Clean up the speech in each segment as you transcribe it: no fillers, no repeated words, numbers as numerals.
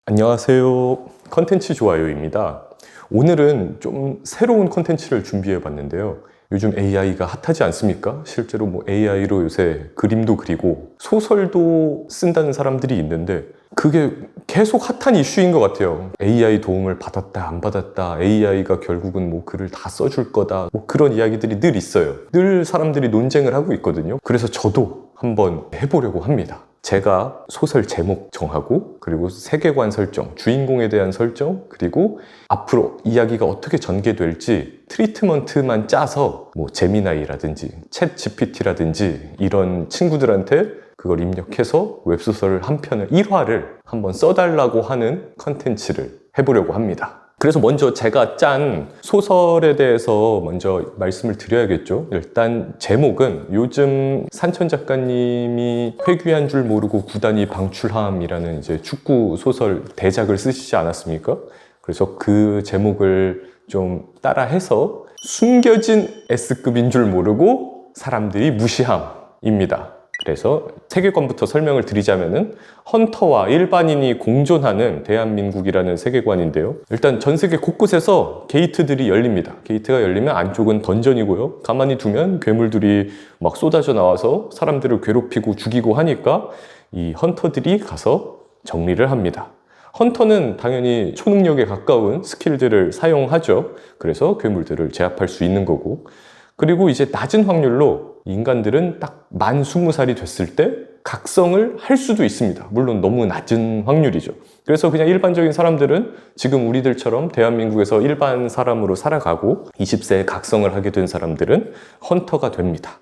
안녕하세요. 컨텐츠 좋아요입니다. 오늘은 좀 새로운 컨텐츠를 준비해 봤는데요. 요즘 AI가 핫하지 않습니까? 실제로 AI로 요새 그림도 그리고 소설도 쓴다는 사람들이 있는데 그게 계속 핫한 이슈인 것 같아요. AI 도움을 받았다, 안 받았다, AI가 결국은 글을 다 써줄 거다, 그런 이야기들이 늘 있어요. 늘 사람들이 논쟁을 하고 있거든요. 그래서 저도 한번 해보려고 합니다. 제가 소설 제목 정하고, 그리고 세계관 설정, 주인공에 대한 설정, 그리고 앞으로 이야기가 어떻게 전개될지 트리트먼트만 짜서 제미나이라든지 챗 GPT라든지 이런 친구들한테 그걸 입력해서 웹소설 한 편을 1화를 한번 써달라고 하는 컨텐츠를 해보려고 합니다. 그래서 먼저 제가 짠 소설에 대해서 먼저 말씀을 드려야겠죠. 일단 제목은 요즘 산천 작가님이 회귀한 줄 모르고 구단이 방출함이라는 이제 축구 소설 대작을 쓰시지 않았습니까? 그래서 그 제목을 좀 따라해서 숨겨진 S급인 줄 모르고 사람들이 무시함입니다. 그래서 세계관부터 설명을 드리자면은 헌터와 일반인이 공존하는 대한민국이라는 세계관인데요. 일단 전 세계 곳곳에서 게이트들이 열립니다. 게이트가 열리면 안쪽은 던전이고요. 가만히 두면 괴물들이 막 쏟아져 나와서 사람들을 괴롭히고 죽이고 하니까 이 헌터들이 가서 정리를 합니다. 헌터는 당연히 초능력에 가까운 스킬들을 사용하죠. 그래서 괴물들을 제압할 수 있는 거고, 그리고 이제 낮은 확률로 인간들은 딱 만 20살이 됐을 때 각성을 할 수도 있습니다. 물론 너무 낮은 확률이죠. 그래서 그냥 일반적인 사람들은 지금 우리들처럼 대한민국에서 일반 사람으로 살아가고 20세에 각성을 하게 된 사람들은 헌터가 됩니다.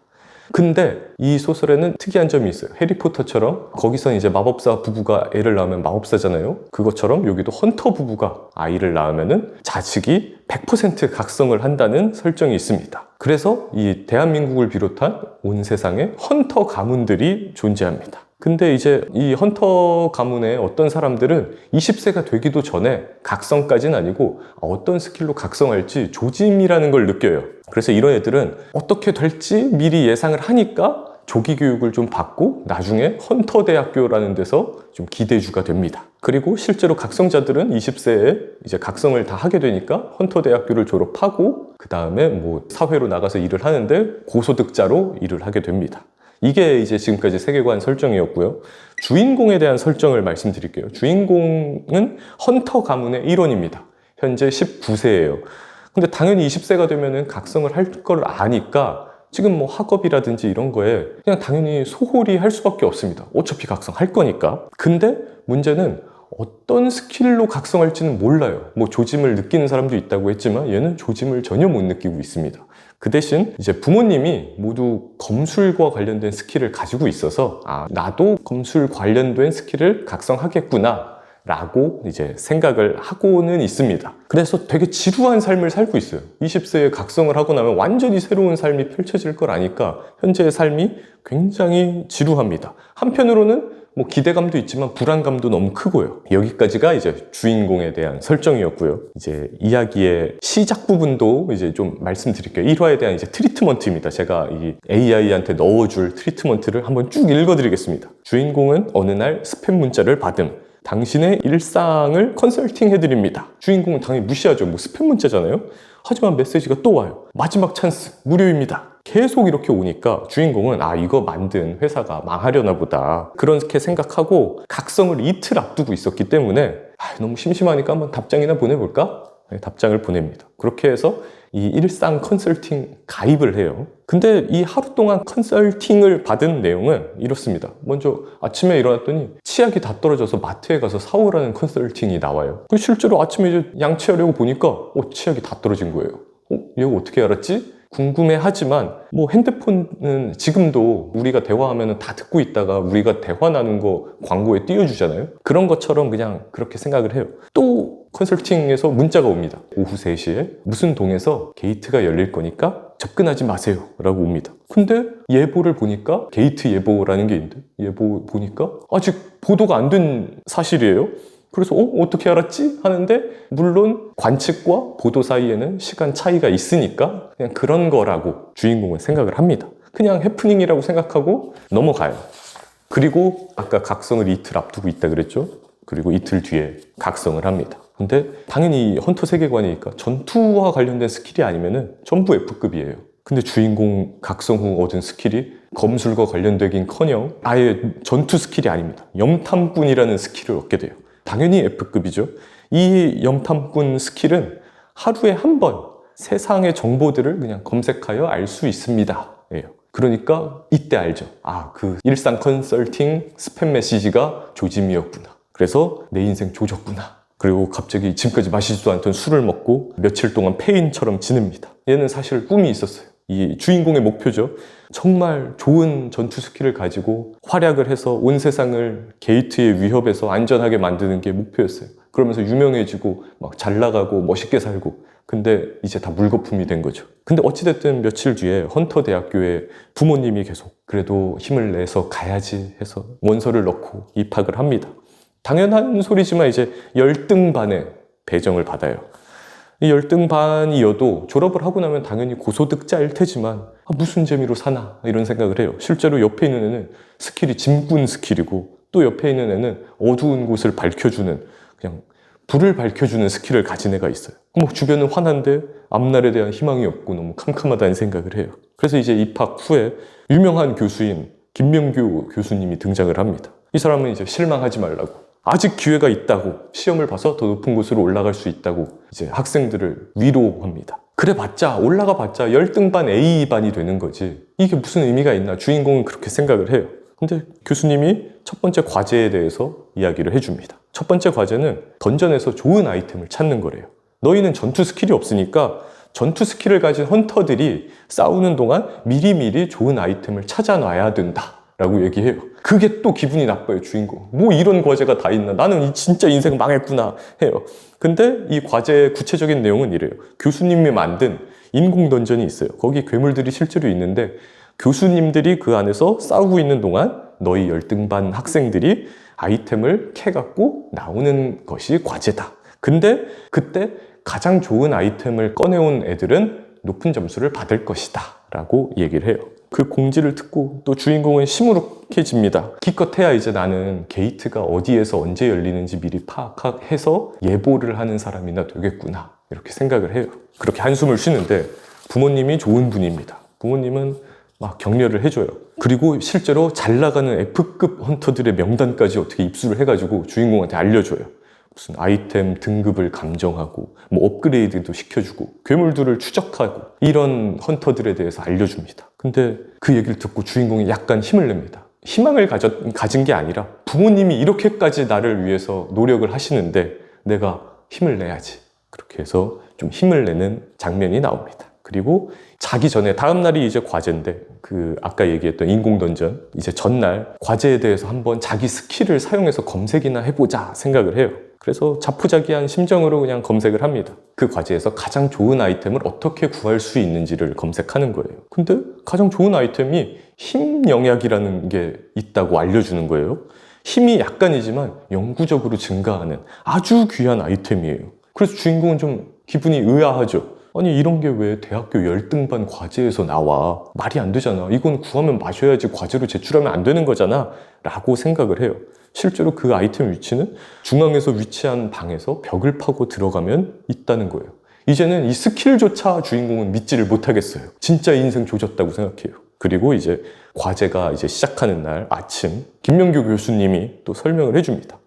근데 이 소설에는 특이한 점이 있어요. 해리포터처럼 거기서 이제 마법사 부부가 애를 낳으면 마법사잖아요. 그것처럼 여기도 헌터 부부가 아이를 낳으면은 자식이 100% 각성을 한다는 설정이 있습니다. 그래서 이 대한민국을 비롯한 온 세상에 헌터 가문들이 존재합니다. 근데 이제 이 헌터 가문의 어떤 사람들은 20세가 되기도 전에 각성까지는 아니고 어떤 스킬로 각성할지 조짐이라는 걸 느껴요. 그래서 이런 애들은 어떻게 될지 미리 예상을 하니까 조기 교육을 좀 받고 나중에 헌터 대학교라는 데서 좀 기대주가 됩니다. 그리고 실제로 각성자들은 20세에 이제 각성을 다 하게 되니까 헌터 대학교를 졸업하고 그 다음에 사회로 나가서 일을 하는데 고소득자로 일을 하게 됩니다. 이게 이제 지금까지 세계관 설정이었고요. 주인공에 대한 설정을 말씀드릴게요. 주인공은 헌터 가문의 일원입니다. 현재 19세예요. 근데 당연히 20세가 되면은 각성을 할 걸 아니까 지금 학업이라든지 이런 거에 그냥 당연히 소홀히 할 수밖에 없습니다. 어차피 각성할 거니까. 근데 문제는 어떤 스킬로 각성할지는 몰라요. 조짐을 느끼는 사람도 있다고 했지만 얘는 조짐을 전혀 못 느끼고 있습니다. 그 대신 이제 부모님이 모두 검술과 관련된 스킬을 가지고 있어서 나도 검술 관련된 스킬을 각성하겠구나 라고 이제 생각을 하고는 있습니다. 그래서 되게 지루한 삶을 살고 있어요. 20세에 각성을 하고 나면 완전히 새로운 삶이 펼쳐질 걸 아니까 현재의 삶이 굉장히 지루합니다. 한편으로는 기대감도 있지만 불안감도 너무 크고요. 여기까지가 이제 주인공에 대한 설정이었고요. 이제 이야기의 시작 부분도 이제 좀 말씀드릴게요. 1화에 대한 이제 트리트먼트입니다. 제가 이 AI한테 넣어줄 트리트먼트를 한번 쭉 읽어드리겠습니다. 주인공은 어느 날 스팸 문자를 받음. 당신의 일상을 컨설팅 해드립니다. 주인공은 당연히 무시하죠. 스팸 문자잖아요. 하지만 메시지가 또 와요. 마지막 찬스, 무료입니다. 계속 이렇게 오니까 주인공은 이거 만든 회사가 망하려나 보다 그렇게 생각하고 각성을 이틀 앞두고 있었기 때문에 너무 심심하니까 한번 답장이나 보내볼까? 네, 답장을 보냅니다. 그렇게 해서 이 일상 컨설팅 가입을 해요. 근데 이 하루 동안 컨설팅을 받은 내용은 이렇습니다. 먼저 아침에 일어났더니 치약이 다 떨어져서 마트에 가서 사오라는 컨설팅이 나와요. 실제로 아침에 이제 양치하려고 보니까 치약이 다 떨어진 거예요. 얘가 어떻게 알았지? 궁금해하지만 핸드폰은 지금도 우리가 대화하면 다 듣고 있다가 우리가 대화 나눈 거 광고에 띄워주잖아요. 그런 것처럼 그냥 그렇게 생각을 해요. 또 컨설팅에서 문자가 옵니다. 오후 3시에 무슨 동에서 게이트가 열릴 거니까 접근하지 마세요 라고 옵니다. 근데 예보를 보니까 게이트 예보라는 게 있는데 예보 보니까 아직 보도가 안 된 사실이에요. 그래서 어떻게 알았지? 하는데 물론 관측과 보도 사이에는 시간 차이가 있으니까 그냥 그런 거라고 주인공은 생각을 합니다. 그냥 해프닝이라고 생각하고 넘어가요. 그리고 아까 각성을 이틀 앞두고 있다 그랬죠? 그리고 이틀 뒤에 각성을 합니다. 근데 당연히 헌터 세계관이니까 전투와 관련된 스킬이 아니면은 전부 F급이에요. 근데 주인공 각성 후 얻은 스킬이 검술과 관련되긴커녕 아예 전투 스킬이 아닙니다. 염탐꾼이라는 스킬을 얻게 돼요. 당연히 F급이죠. 이 염탐꾼 스킬은 하루에 한 번 세상의 정보들을 그냥 검색하여 알 수 있습니다. 그러니까 이때 알죠. 아, 그 일상 컨설팅 스팸 메시지가 조짐이었구나. 그래서 내 인생 조졌구나. 그리고 갑자기 지금까지 마시지도 않던 술을 먹고 며칠 동안 폐인처럼 지냅니다. 얘는 사실 꿈이 있었어요. 이 주인공의 목표죠. 정말 좋은 전투 스킬을 가지고 활약을 해서 온 세상을 게이트의 위협에서 안전하게 만드는 게 목표였어요. 그러면서 유명해지고 막 잘 나가고 멋있게 살고. 근데 이제 다 물거품이 된 거죠. 근데 어찌됐든 며칠 뒤에 헌터 대학교에 부모님이 계속 그래도 힘을 내서 가야지 해서 원서를 넣고 입학을 합니다. 당연한 소리지만 이제 열등반에 배정을 받아요. 이 열등반이어도 졸업을 하고 나면 당연히 고소득자일 테지만 무슨 재미로 사나 이런 생각을 해요. 실제로 옆에 있는 애는 스킬이 짐꾼 스킬이고 또 옆에 있는 애는 어두운 곳을 밝혀주는 그냥 불을 밝혀주는 스킬을 가진 애가 있어요. 뭐 주변은 환한데 앞날에 대한 희망이 없고 너무 캄캄하다는 생각을 해요. 그래서 이제 입학 후에 유명한 교수인 김명규 교수님이 등장을 합니다. 이 사람은 이제 실망하지 말라고, 아직 기회가 있다고, 시험을 봐서 더 높은 곳으로 올라갈 수 있다고 이제 학생들을 위로합니다. 그래 봤자 올라가 봤자 열등반 A반이 되는 거지 이게 무슨 의미가 있나, 주인공은 그렇게 생각을 해요. 근데 교수님이 첫 번째 과제에 대해서 이야기를 해줍니다. 첫 번째 과제는 던전에서 좋은 아이템을 찾는 거래요. 너희는 전투 스킬이 없으니까 전투 스킬을 가진 헌터들이 싸우는 동안 미리미리 좋은 아이템을 찾아놔야 된다 라고 얘기해요. 그게 또 기분이 나빠요, 주인공. 뭐 이런 과제가 다 있나, 나는 진짜 인생 망했구나 해요. 근데 이 과제의 구체적인 내용은 이래요. 교수님이 만든 인공 던전이 있어요. 거기 괴물들이 실제로 있는데 교수님들이 그 안에서 싸우고 있는 동안 너희 열등반 학생들이 아이템을 캐갖고 나오는 것이 과제다. 근데 그때 가장 좋은 아이템을 꺼내온 애들은 높은 점수를 받을 것이다 라고 얘기를 해요. 그 공지를 듣고 또 주인공은 시무룩해집니다. 기껏해야 이제 나는 게이트가 어디에서 언제 열리는지 미리 파악해서 예보를 하는 사람이나 되겠구나 이렇게 생각을 해요. 그렇게 한숨을 쉬는데 부모님이 좋은 분입니다. 부모님은 막 격려를 해줘요. 그리고 실제로 잘 나가는 F급 헌터들의 명단까지 어떻게 입수를 해가지고 주인공한테 알려줘요. 무슨 아이템 등급을 감정하고 뭐 업그레이드도 시켜주고 괴물들을 추적하고 이런 헌터들에 대해서 알려줍니다. 근데 그 얘기를 듣고 주인공이 약간 힘을 냅니다. 희망을 가진 게 아니라 부모님이 이렇게까지 나를 위해서 노력을 하시는데 내가 힘을 내야지. 그렇게 해서 좀 힘을 내는 장면이 나옵니다. 그리고 자기 전에 다음날이 이제 과제인데 그 아까 얘기했던 인공던전 이제 전날 과제에 대해서 한번 자기 스킬을 사용해서 검색이나 해보자 생각을 해요. 그래서 자포자기한 심정으로 그냥 검색을 합니다. 그 과제에서 가장 좋은 아이템을 어떻게 구할 수 있는지를 검색하는 거예요. 근데 가장 좋은 아이템이 힘 영약이라는 게 있다고 알려주는 거예요. 힘이 약간이지만 영구적으로 증가하는 아주 귀한 아이템이에요. 그래서 주인공은 좀 기분이 의아하죠. 아니 이런 게 왜 대학교 열등반 과제에서 나와? 말이 안 되잖아. 이건 구하면 마셔야지 과제로 제출하면 안 되는 거잖아 라고 생각을 해요. 실제로 그 아이템 위치는 중앙에서 위치한 방에서 벽을 파고 들어가면 있다는 거예요. 이제는 이 스킬조차 주인공은 믿지를 못하겠어요. 진짜 인생 조졌다고 생각해요. 그리고 이제 과제가 이제 시작하는 날 아침 김명규 교수님이 또 설명을 해줍니다.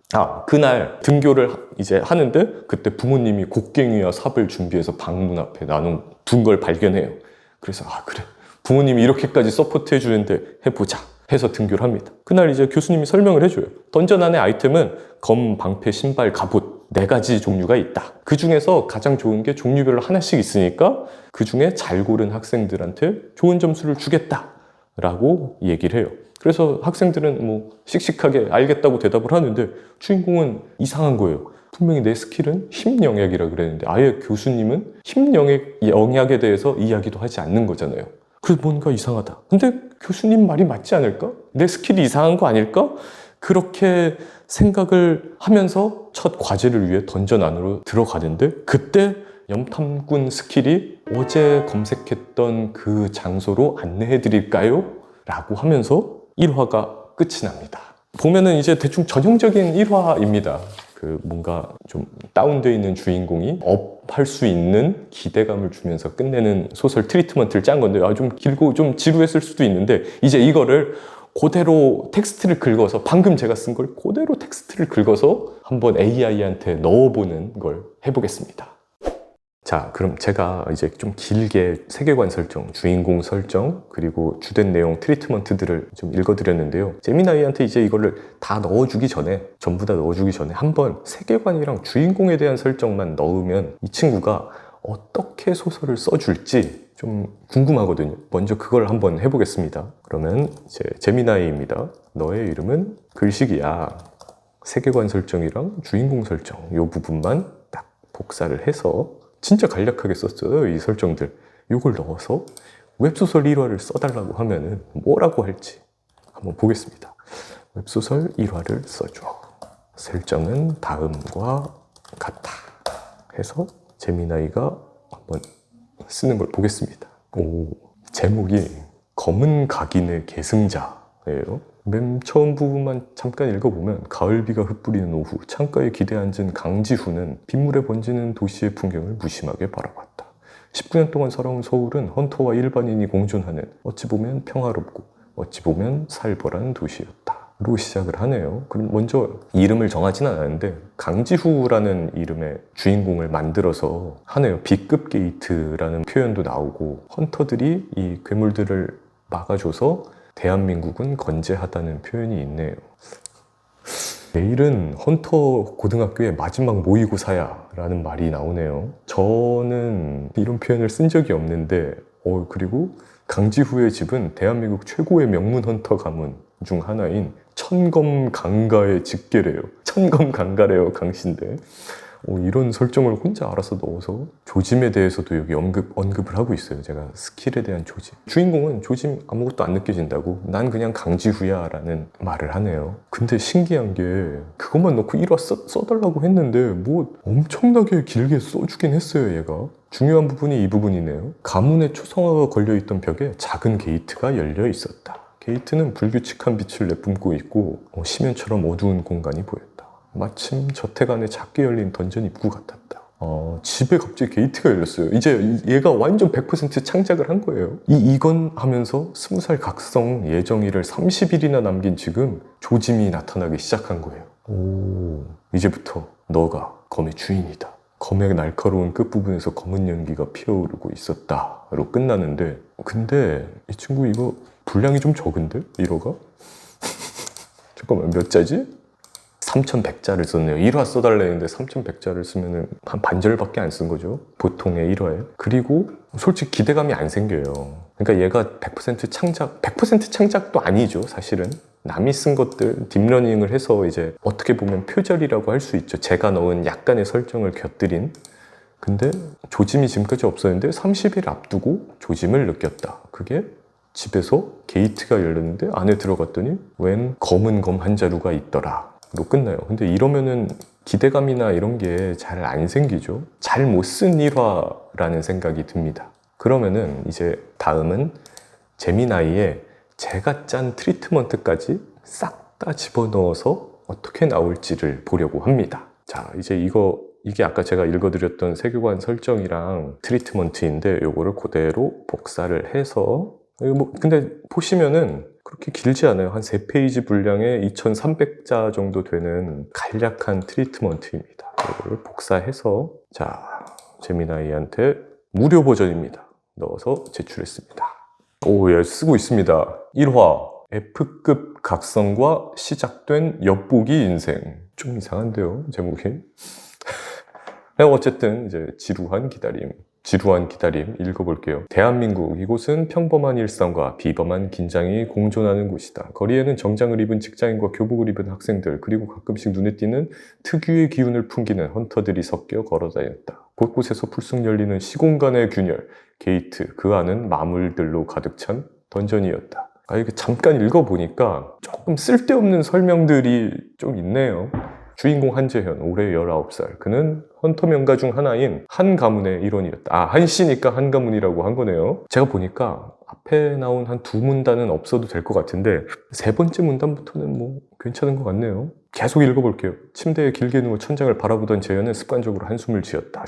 그날 등교를 이제 하는데 그때 부모님이 곡괭이와 삽을 준비해서 방문 앞에 놔둔 걸 발견해요. 그래서 그래 부모님이 이렇게까지 서포트 해주는데 해보자 해서 등교를 합니다. 그날 이제 교수님이 설명을 해줘요. 던전 안의 아이템은 검, 방패, 신발, 갑옷 4가지 종류가 있다. 그 중에서 가장 좋은 게 종류별로 하나씩 있으니까 그 중에 잘 고른 학생들한테 좋은 점수를 주겠다 라고 얘기를 해요. 그래서 학생들은 뭐 씩씩하게 알겠다고 대답을 하는데 주인공은 이상한 거예요. 분명히 내 스킬은 힘 영역이라 그랬는데 아예 교수님은 힘 영역에 대해서 이야기도 하지 않는 거잖아요. 그래서 뭔가 이상하다. 근데 교수님 말이 맞지 않을까? 내 스킬이 이상한 거 아닐까? 그렇게 생각을 하면서 첫 과제를 위해 던전 안으로 들어가는데 그때 염탐꾼 스킬이 어제 검색했던 그 장소로 안내해 드릴까요? 라고 하면서 1화가 끝이 납니다. 보면은 이제 대충 전형적인 일화입니다. 그 뭔가 좀 다운되어 있는 주인공이 업할 수 있는 기대감을 주면서 끝내는 소설 트리트먼트를 짠 건데, 좀 길고 좀 지루했을 수도 있는데, 이제 이거를 그대로 텍스트를 긁어서, 방금 제가 쓴 걸 그대로 텍스트를 긁어서 한번 AI한테 넣어보는 걸 해보겠습니다. 자, 그럼 제가 이제 좀 길게 세계관 설정, 주인공 설정, 그리고 주된 내용, 트리트먼트들을 좀 읽어드렸는데요. 제미나이한테 이제 이거를 다 넣어주기 전에, 전부 다 넣어주기 전에 한번 세계관이랑 주인공에 대한 설정만 넣으면 이 친구가 어떻게 소설을 써줄지 좀 궁금하거든요. 먼저 그걸 한번 해보겠습니다. 그러면 이제 제미나이입니다. 너의 이름은 글식이야. 세계관 설정이랑 주인공 설정, 이 부분만 딱 복사를 해서 진짜 간략하게 썼어요, 이 설정들. 이걸 넣어서 웹소설 1화를 써달라고 하면은 뭐라고 할지 한번 보겠습니다. 웹소설 1화를 써줘. 설정은 다음과 같아. 해서 제미나이가 한번 쓰는 걸 보겠습니다. 제목이 검은 각인의 계승자예요. 맨 처음 부분만 잠깐 읽어보면, 가을비가 흩뿌리는 오후, 창가에 기대 앉은 강지후는 빗물에 번지는 도시의 풍경을 무심하게 바라봤다. 19년 동안 살아온 서울은 헌터와 일반인이 공존하는, 어찌 보면 평화롭고 어찌 보면 살벌한 도시였다. 로 시작을 하네요. 그럼 먼저 이름을 정하진 않았는데 강지후라는 이름의 주인공을 만들어서 하네요. B급 게이트라는 표현도 나오고, 헌터들이 이 괴물들을 막아줘서 대한민국은 건재하다는 표현이 있네요. 내일은 헌터 고등학교의 마지막 모의고사야 라는 말이 나오네요. 저는 이런 표현을 쓴 적이 없는데, 그리고 강지후의 집은 대한민국 최고의 명문 헌터 가문 중 하나인 천검강가의 직계래요. 천검강가래요, 강씨인데. 이런 설정을 혼자 알아서 넣어서 조짐에 대해서도 여기 언급을 하고 있어요. 제가 스킬에 대한 조짐. 주인공은 조짐 아무것도 안 느껴진다고, 난 그냥 강지후야 라는 말을 하네요. 근데 신기한 게 그것만 넣고 1화 써달라고 했는데 뭐 엄청나게 길게 써주긴 했어요, 얘가. 중요한 부분이 이 부분이네요. 가문의 초성화가 걸려있던 벽에 작은 게이트가 열려 있었다. 게이트는 불규칙한 빛을 내뿜고 있고 심연처럼 어두운 공간이 보였다. 마침 저택 안에 작게 열린 던전 입구 같았다. 집에 갑자기 게이트가 열렸어요. 이제 얘가 완전 100% 창작을 한 거예요. 이건 하면서 20살 각성 예정일을 30일이나 남긴 지금 조짐이 나타나기 시작한 거예요. 이제부터 너가 검의 주인이다. 검의 날카로운 끝부분에서 검은 연기가 피어오르고 있었다로 끝나는데, 근데 이 친구 이거 분량이 좀 적은데? 1화가? 잠깐만, 몇 자지? 3,100자를 썼네요. 1화 써달라 했는데 3,100자를 쓰면 한 반절밖에 안 쓴 거죠, 보통의 1화에. 그리고 솔직히 기대감이 안 생겨요. 그러니까 얘가 100% 창작도 아니죠, 사실은. 남이 쓴 것들 딥러닝을 해서 이제 어떻게 보면 표절이라고 할 수 있죠. 제가 넣은 약간의 설정을 곁들인. 근데 조짐이 지금까지 없었는데 30일 앞두고 조짐을 느꼈다. 그게 집에서 게이트가 열렸는데 안에 들어갔더니 웬 검은 검 한 자루가 있더라 로 끝나요. 근데 이러면은 기대감이나 이런 게 잘 안 생기죠. 잘 못 쓴 1화라는 생각이 듭니다. 그러면은 이제 다음은 제미나이의 제가 짠 트리트먼트까지 싹 다 집어넣어서 어떻게 나올지를 보려고 합니다. 자, 이제 이게 아까 제가 읽어드렸던 세계관 설정이랑 트리트먼트인데, 요거를 그대로 복사를 해서, 근데 보시면은 그렇게 길지 않아요. 한 3페이지 분량의 2,300자 정도 되는 간략한 트리트먼트입니다. 이거를 복사해서, 자, 제미나이한테 무료 버전입니다. 넣어서 제출했습니다. 예, 쓰고 있습니다. 1화 F급 각성과 시작된 엿보기 인생. 좀 이상한데요, 제목이. 어쨌든 이제 지루한 기다림 읽어볼게요. 대한민국, 이곳은 평범한 일상과 비범한 긴장이 공존하는 곳이다. 거리에는 정장을 입은 직장인과 교복을 입은 학생들, 그리고 가끔씩 눈에 띄는 특유의 기운을 풍기는 헌터들이 섞여 걸어다녔다. 곳곳에서 풀쑥 열리는 시공간의 균열, 게이트, 그 안은 마물들로 가득 찬 던전이었다. 이게 잠깐 읽어보니까 조금 쓸데없는 설명들이 좀 있네요. 주인공 한재현, 올해 19살. 그는 헌터 명가 중 하나인 한 가문의 일원이었다. 아, 한씨니까 한 가문이라고 한 거네요. 제가 보니까 앞에 나온 한 두 문단은 없어도 될 것 같은데 세 번째 문단부터는 뭐 괜찮은 것 같네요. 계속 읽어볼게요. 침대에 길게 누워 천장을 바라보던 재현은 습관적으로 한숨을 쉬었다.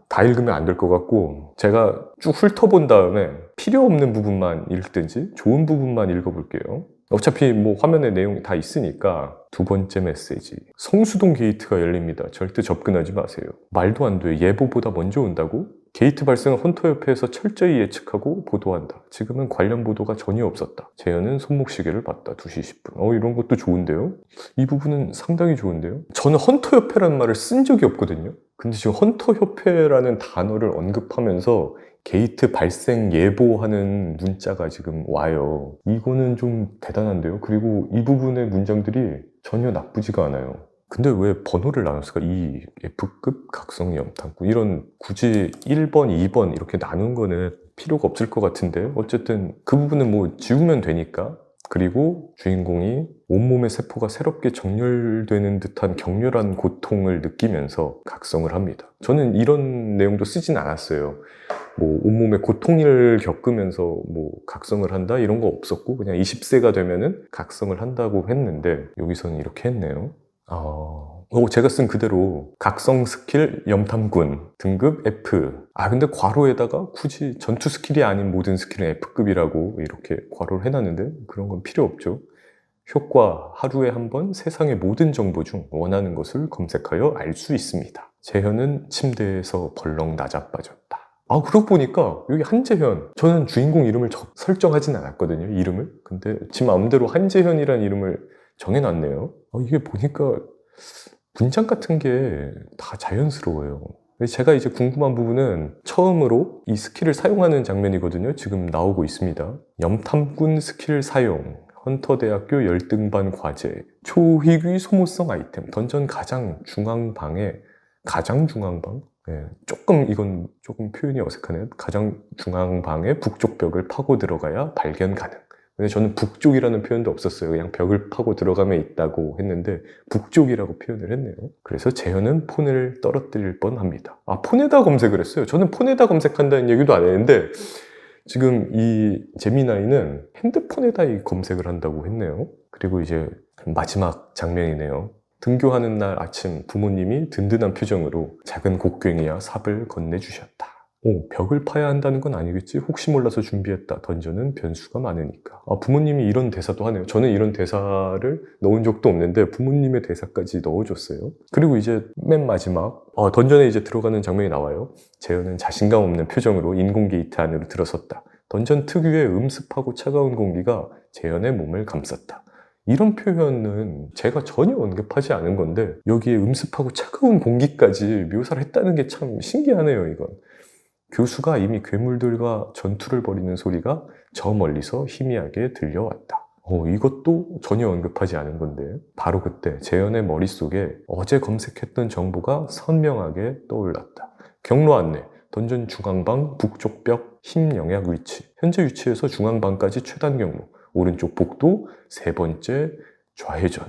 다 읽으면 안 될 것 같고 제가 쭉 훑어본 다음에 필요 없는 부분만 읽든지 좋은 부분만 읽어볼게요. 어차피 뭐 화면에 내용이 다 있으니까. 두 번째 메시지. 성수동 게이트가 열립니다. 절대 접근하지 마세요. 말도 안 돼. 예보보다 먼저 온다고? 게이트 발생을 헌터협회에서 철저히 예측하고 보도한다. 지금은 관련 보도가 전혀 없었다. 재현은 손목시계를 봤다. 2시 10분. 이런 것도 좋은데요? 이 부분은 상당히 좋은데요? 저는 헌터협회라는 말을 쓴 적이 없거든요. 근데 지금 헌터협회라는 단어를 언급하면서 게이트 발생 예보하는 문자가 지금 와요. 이거는 좀 대단한데요? 그리고 이 부분의 문장들이 전혀 나쁘지가 않아요. 근데 왜 번호를 나눴을까? 이 F급 각성 염탐구 이런 굳이 1번, 2번 이렇게 나눈 거는 필요가 없을 것 같은데 어쨌든 그 부분은 뭐 지우면 되니까. 그리고 주인공이 온몸의 세포가 새롭게 정렬되는 듯한 격렬한 고통을 느끼면서 각성을 합니다. 저는 이런 내용도 쓰진 않았어요. 뭐 온몸에 고통을 겪으면서 뭐 각성을 한다 이런 거 없었고 그냥 20세가 되면은 각성을 한다고 했는데 여기서는 이렇게 했네요. 제가 쓴 그대로 각성 스킬 염탐군 등급 F. 근데 괄호에다가 굳이 전투 스킬이 아닌 모든 스킬은 F급이라고 이렇게 괄호를 해놨는데 그런 건 필요 없죠. 효과 하루에 한 번 세상의 모든 정보 중 원하는 것을 검색하여 알 수 있습니다. 재현은 침대에서 벌렁 나자빠졌다. 그러고 보니까 여기 한재현, 저는 주인공 이름을 설정하진 않았거든요, 이름을. 근데 지 마음대로 한재현이라는 이름을 정해놨네요. 이게 보니까 문장 같은 게 다 자연스러워요. 제가 이제 궁금한 부분은 처음으로 이 스킬을 사용하는 장면이거든요. 지금 나오고 있습니다. 염탐꾼 스킬 사용, 헌터대학교 열등반 과제, 초희귀 소모성 아이템, 던전 가장 중앙방에, 가장 중앙방? 이건 조금 표현이 어색하네요. 가장 중앙방의 북쪽 벽을 파고 들어가야 발견 가능. 근데 저는 북쪽이라는 표현도 없었어요. 그냥 벽을 파고 들어가면 있다고 했는데 북쪽이라고 표현을 했네요. 그래서 재현은 폰을 떨어뜨릴 뻔합니다. 폰에다 검색을 했어요. 저는 폰에다 검색한다는 얘기도 안 했는데 지금 이 제미나이는 핸드폰에다 이 검색을 한다고 했네요. 그리고 이제 마지막 장면이네요. 등교하는 날 아침 부모님이 든든한 표정으로 작은 곡괭이와 삽을 건네주셨다. 벽을 파야 한다는 건 아니겠지? 혹시 몰라서 준비했다. 던전은 변수가 많으니까. 부모님이 이런 대사도 하네요. 저는 이런 대사를 넣은 적도 없는데 부모님의 대사까지 넣어줬어요. 그리고 이제 맨 마지막 던전에 이제 들어가는 장면이 나와요. 재현은 자신감 없는 표정으로 인공 게이트 안으로 들어섰다. 던전 특유의 음습하고 차가운 공기가 재현의 몸을 감쌌다. 이런 표현은 제가 전혀 언급하지 않은 건데 여기에 음습하고 차가운 공기까지 묘사를 했다는 게 참 신기하네요, 이건. 교수가 이미 괴물들과 전투를 벌이는 소리가 저 멀리서 희미하게 들려왔다. 이것도 전혀 언급하지 않은 건데 바로 그때 재현의 머릿속에 어제 검색했던 정보가 선명하게 떠올랐다. 경로 안내, 던전 중앙방 북쪽 벽 힘 영약 위치, 현재 위치에서 중앙방까지 최단 경로, 오른쪽 복도, 세 번째 좌회전.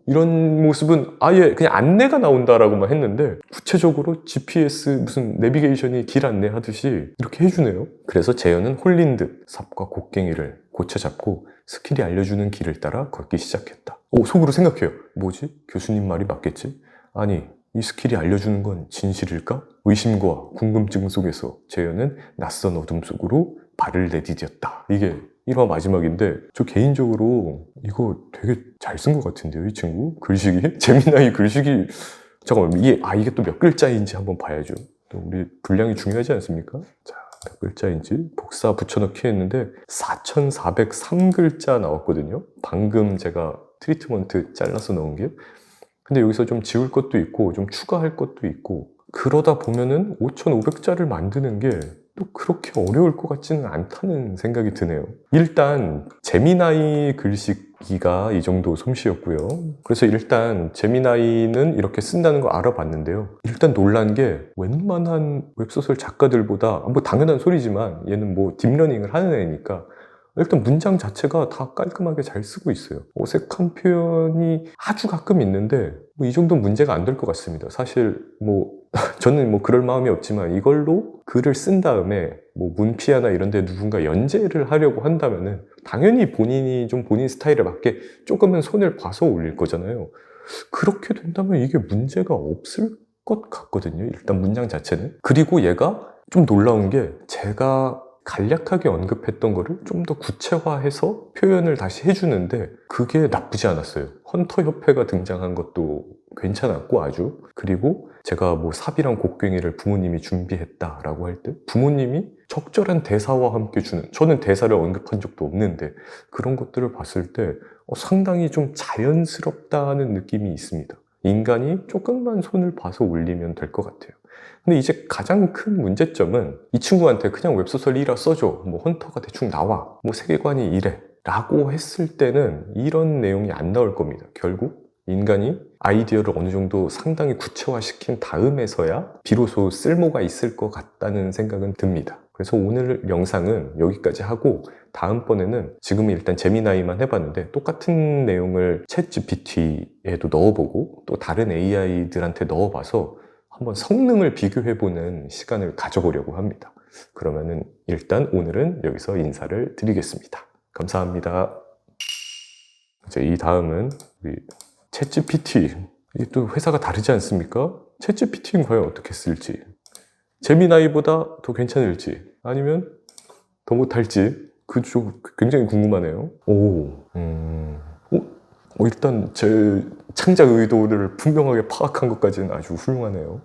이런 모습은 아예 그냥 안내가 나온다라고만 했는데 구체적으로 GPS 무슨 내비게이션이 길 안내하듯이 이렇게 해주네요. 그래서 재현은 홀린 듯 삽과 곡괭이를 고쳐 잡고 스킬이 알려주는 길을 따라 걷기 시작했다. 속으로 생각해요. 뭐지? 교수님 말이 맞겠지? 아니, 이 스킬이 알려주는 건 진실일까? 의심과 궁금증 속에서 재현은 낯선 어둠 속으로 발을 내디뎠다. 이게 1화 마지막인데 저 개인적으로 이거 되게 잘 쓴 것 같은데요, 이 친구? 글쓰기? 재미나이 글쓰기. 잠깐만, 이게 또 몇 글자인지 한번 봐야죠. 또 우리 분량이 중요하지 않습니까? 자, 몇 글자인지 복사 붙여넣기 했는데 4,403글자 나왔거든요. 방금 제가 트리트먼트 잘라서 넣은 게. 근데 여기서 좀 지울 것도 있고 좀 추가할 것도 있고 그러다 보면은 5,500자를 만드는 게 또 그렇게 어려울 것 같지는 않다는 생각이 드네요. 일단 제미나이 글쓰기가 이 정도 솜씨였고요. 그래서 일단 제미나이는 이렇게 쓴다는 거 알아봤는데요. 일단 놀란 게 웬만한 웹소설 작가들보다 뭐 당연한 소리지만 얘는 뭐 딥러닝을 하는 애니까 일단 문장 자체가 다 깔끔하게 잘 쓰고 있어요. 어색한 표현이 아주 가끔 있는데 뭐 이 정도는 문제가 안 될 것 같습니다. 사실 뭐 저는 뭐 그럴 마음이 없지만 이걸로 글을 쓴 다음에 뭐 문피아나 이런 데 누군가 연재를 하려고 한다면은 당연히 본인이 좀 본인 스타일에 맞게 조금은 손을 봐서 올릴 거잖아요. 그렇게 된다면 이게 문제가 없을 것 같거든요. 일단 문장 자체는. 그리고 얘가 좀 놀라운 게 제가 간략하게 언급했던 거를 좀 더 구체화해서 표현을 다시 해주는데 그게 나쁘지 않았어요. 헌터 협회가 등장한 것도 괜찮았고 아주. 그리고 제가 뭐 삽이랑 곡괭이를 부모님이 준비했다라고 할 때 부모님이 적절한 대사와 함께 주는, 저는 대사를 언급한 적도 없는데 그런 것들을 봤을 때 상당히 좀 자연스럽다는 느낌이 있습니다. 인간이 조금만 손을 봐서 올리면 될 것 같아요. 근데 이제 가장 큰 문제점은 이 친구한테 그냥 웹소설 1화 써줘. 뭐 헌터가 대충 나와. 뭐 세계관이 이래. 라고 했을 때는 이런 내용이 안 나올 겁니다. 결국 인간이 아이디어를 어느 정도 상당히 구체화시킨 다음에서야 비로소 쓸모가 있을 것 같다는 생각은 듭니다. 그래서 오늘 영상은 여기까지 하고 다음번에는 지금은 일단 제미나이만 해봤는데 똑같은 내용을 챗 GPT에도 넣어보고 또 다른 AI들한테 넣어봐서 한번 성능을 비교해보는 시간을 가져보려고 합니다. 그러면은 일단 오늘은 여기서 인사를 드리겠습니다. 감사합니다. 이제 이 다음은 우리 챗GPT. 이게 또 회사가 다르지 않습니까? 챗GPT는 과연 어떻게 쓸지, 제미나이보다 더 괜찮을지 아니면 더 못할지 그쪽 굉장히 궁금하네요. 일단 제 창작 의도를 분명하게 파악한 것까지는 아주 훌륭하네요.